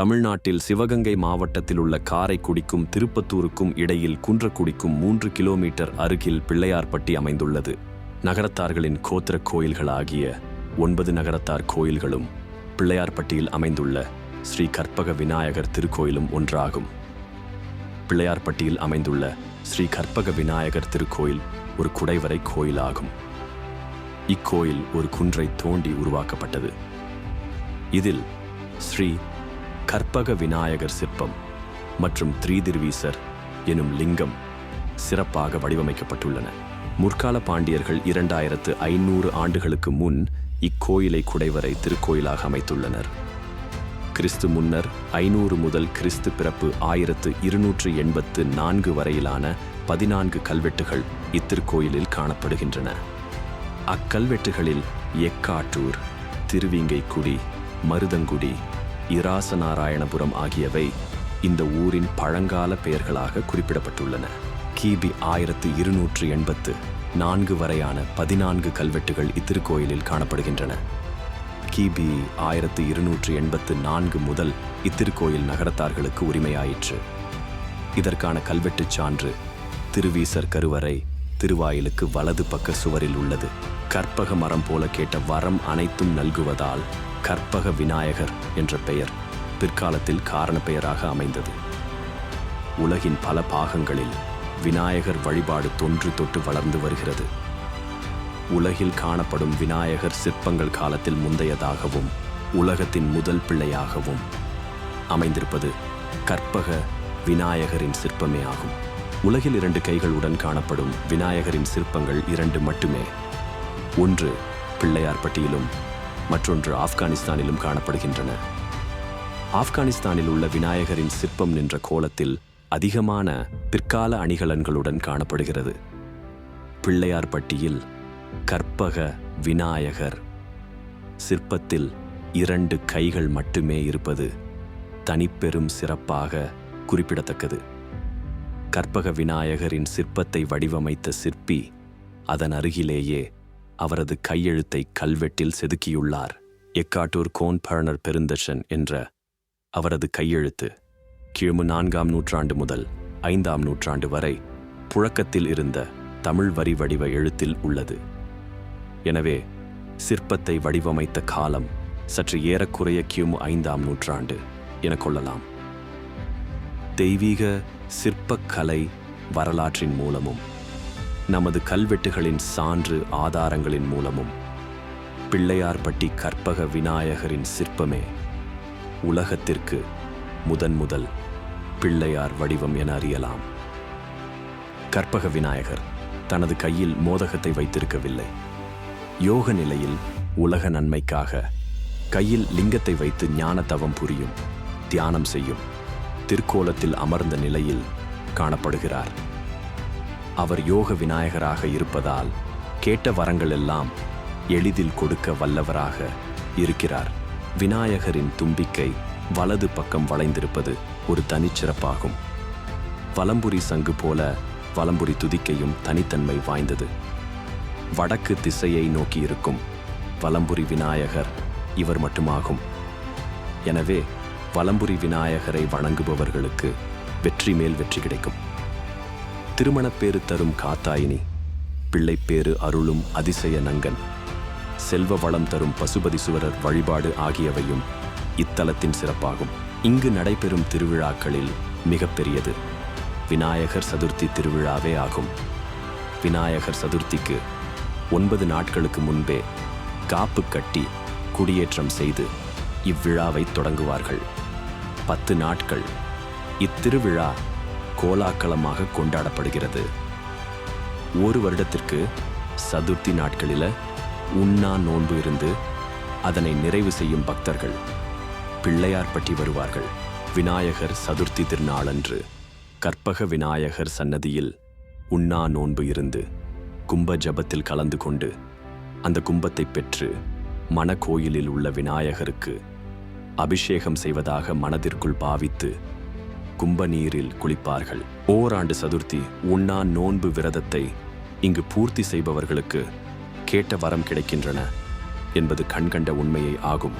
தமிழ்நாட்டில் சிவகங்கை மாவட்டத்தில் உள்ள காரைக்குடிக்கும் திருப்பத்தூருக்கும் இடையில் குன்றக்குடிக்கும் 3 கிலோமீட்டர் அருகில் பிள்ளையார்பட்டி அமைந்துள்ளது. நகரத்தார்களின் கோத்திர கோயில்களாகிய 9 நகரத்தார் கோயில்களும் பிள்ளையார்பட்டியில் அமைந்துள்ள ஸ்ரீ கற்பக விநாயகர் திருக்கோயிலும் ஒன்றாகும். பிள்ளையார்பட்டியில் அமைந்துள்ள ஸ்ரீ கற்பக விநாயகர் திருக்கோயில் ஒரு குடைவரை கோயிலாகும். இக்கோயில் ஒரு குன்றை தோண்டி உருவாக்கப்பட்டது. இதில் ஸ்ரீ கற்பக விநாயகர் சிற்பம் மற்றும் திரிதிர்வீசர் எனும் லிங்கம் சிறப்பாக வடிவமைக்கப்பட்டுள்ளன. முற்கால பாண்டியர்கள் 2500 ஆண்டுகளுக்கு முன் இக்கோயிலை குடைவரை திருக்கோயிலாக அமைத்துள்ளனர். கிறிஸ்து முன்னர் 500 முதல் கிறிஸ்து பிறப்பு 1284 வரையிலான 14 கல்வெட்டுகள் இத்திருக்கோயிலில் காணப்படுகின்றன. அக்கல்வெட்டுகளில் எக்காட்டூர், திருவிங்கைக்குடி, மருதங்குடி, இராசநாராயணபுரம் ஆகியவை இந்த ஊரின் பழங்கால பெயர்களாக குறிப்பிடப்பட்டுள்ளன. கிபி 1284 வரையான 14 கல்வெட்டுகள் இத்திருக்கோயிலில் காணப்படுகின்றன. கிபி 1284 முதல் இத்திருக்கோயில் நகரத்தார்களுக்கு உரிமையாயிற்று. இதற்கான கல்வெட்டுச் சான்று திருவீசர் கருவறை திருவாயிலுக்கு வலது பக்க சுவரில் உள்ளது. கற்பக மரம் போல கேட்ட வரம் அனைத்தும் நல்குவதால் கற்பக விநாயகர் என்ற பெயர் பிற்காலத்தில் காரண பெயராக அமைந்தது. உலகின் பல பாகங்களில் விநாயகர் வழிபாடு தொன்று தொட்டு வளர்ந்து வருகிறது. உலகில் காணப்படும் விநாயகர் சிற்பங்கள் காலத்தில் முந்தையதாகவும் உலகத்தின் முதல் பிள்ளையாகவும் அமைந்திருப்பது கற்பக விநாயகரின் சிற்பமே ஆகும். உலகில் 2 கைகளுடன் காணப்படும் விநாயகரின் சிற்பங்கள் 2 மட்டுமே. ஒன்று பிள்ளையார்பட்டியிலும் மற்றொன்று ஆப்கானிஸ்தானிலும் காணப்படுகின்றன. ஆப்கானிஸ்தானில் உள்ள விநாயகரின் சிற்பம் நின்ற கோலத்தில் அதிகமான பிற்கால அணிகலன்களுடன் காணப்படுகிறது. பிள்ளையார்பட்டியில் கற்பக விநாயகர் சிற்பத்தில் 2 கைகள் மட்டுமே இருப்பது தனிப்பெரும் சிறப்பாக குறிப்பிடத்தக்கது. கற்பக விநாயகரின் சிற்பத்தை வடிவமைத்த சிற்பி அதன் அருகிலேயே அவரது கையெழுத்தை கல்வெட்டில் செதுக்கியுள்ளார். எக்காட்டூர் கோன்பர்னர் பெருந்தச்சன் என்ற அவரது கையெழுத்து கிமு 4ஆம் நூற்றாண்டு முதல் 5ஆம் நூற்றாண்டு வரை புழக்கத்தில் இருந்த தமிழ் வரி வடிவ எழுத்தில் உள்ளது. எனவே சிற்பத்தை வடிவமைத்த காலம் சற்று ஏறக்குறைய கிமு 5ஆம் நூற்றாண்டு என கொள்ளலாம். தெய்வீக சிற்பக்கலை வரலாற்றின் மூலமும் நமது கல்வெட்டுகளின் சான்று ஆதாரங்களின் மூலமும் பிள்ளையார்பட்டி கற்பக விநாயகரின் சிற்பமே உலகத்திற்கு முதல் பிள்ளையார் வடிவம் என அறியலாம். கற்பக விநாயகர் தனது கையில் மோதகத்தை வைத்திருக்கவில்லை. யோக நிலையில் உலக நன்மைக்காக கையில் லிங்கத்தை வைத்து ஞான தவம் புரியும், தியானம் செய்யும் திருக்கோலத்தில் அமர்ந்த நிலையில் காணப்படுகிறார். அவர் யோக விநாயகராக இருப்பதால் கேட்ட வரங்கள் எல்லாம் எளிதில் கொடுக்க வல்லவராக இருக்கிறார். விநாயகரின் தும்பிக்கை வலது பக்கம் வளைந்திருப்பது ஒரு தனிச்சிறப்பாகும். வலம்புரி சங்கு போல வலம்புரி துதிக்கையும் தனித்தன்மை வாய்ந்தது. வடக்கு திசையை நோக்கி இருக்கும் வலம்புரி விநாயகர் இவர் மட்டுமாகும். எனவே வலம்புரி விநாயகரை வணங்குபவர்களுக்கு வெற்றி மேல் வெற்றி கிடைக்கும். திருமணப்பேறு தரும் காத்தாயினி, பிள்ளைப்பேறு அருளும் அதிசய நங்கன், செல்வ வளம் தரும் பசுபதீசுவரர் வழிபாடு ஆகியவையும் இத்தலத்தின் சிறப்பாகும். இங்கு நடைபெறும் திருவிழாக்களில் மிகப்பெரியது விநாயகர் சதுர்த்தி திருவிழாவே ஆகும். விநாயகர் சதுர்த்திக்கு 9 நாட்களுக்கு முன்பே காப்பு கட்டி குடியேற்றம் செய்து இவ்விழாவை தொடங்குவார்கள். 10 நாட்கள் இத்திருவிழா கோலாகலமாக கொண்டாடப்படுகிறது. ஒரு வருடத்திற்கு சதுர்த்தி நாட்களில் உண்ணா நோன்பு இருந்து அதனை நிறைவு செய்யும் பக்தர்கள் பிள்ளையார்பட்டி வருவார்கள். விநாயகர் சதுர்த்தி திருநாளன்று கற்பக விநாயகர் சன்னதியில் உண்ணா நோன்பு இருந்து கும்ப ஜபத்தில் கலந்து கொண்டு அந்த கும்பத்தை பெற்று மணக்கோயிலில் உள்ள விநாயகருக்கு அபிஷேகம் செய்வதாக மனதிற்குள் பாவித்து கும்ப நீரில் குளிப்பார்கள். ஓராண்டு சதுர்த்தி உண்ணா நோன்பு விரதத்தை இங்கு பூர்த்தி செய்பவர்களுக்கு கேட்ட வரம் கிடைக்கின்றன என்பது கண்கண்ட உண்மையே ஆகும்.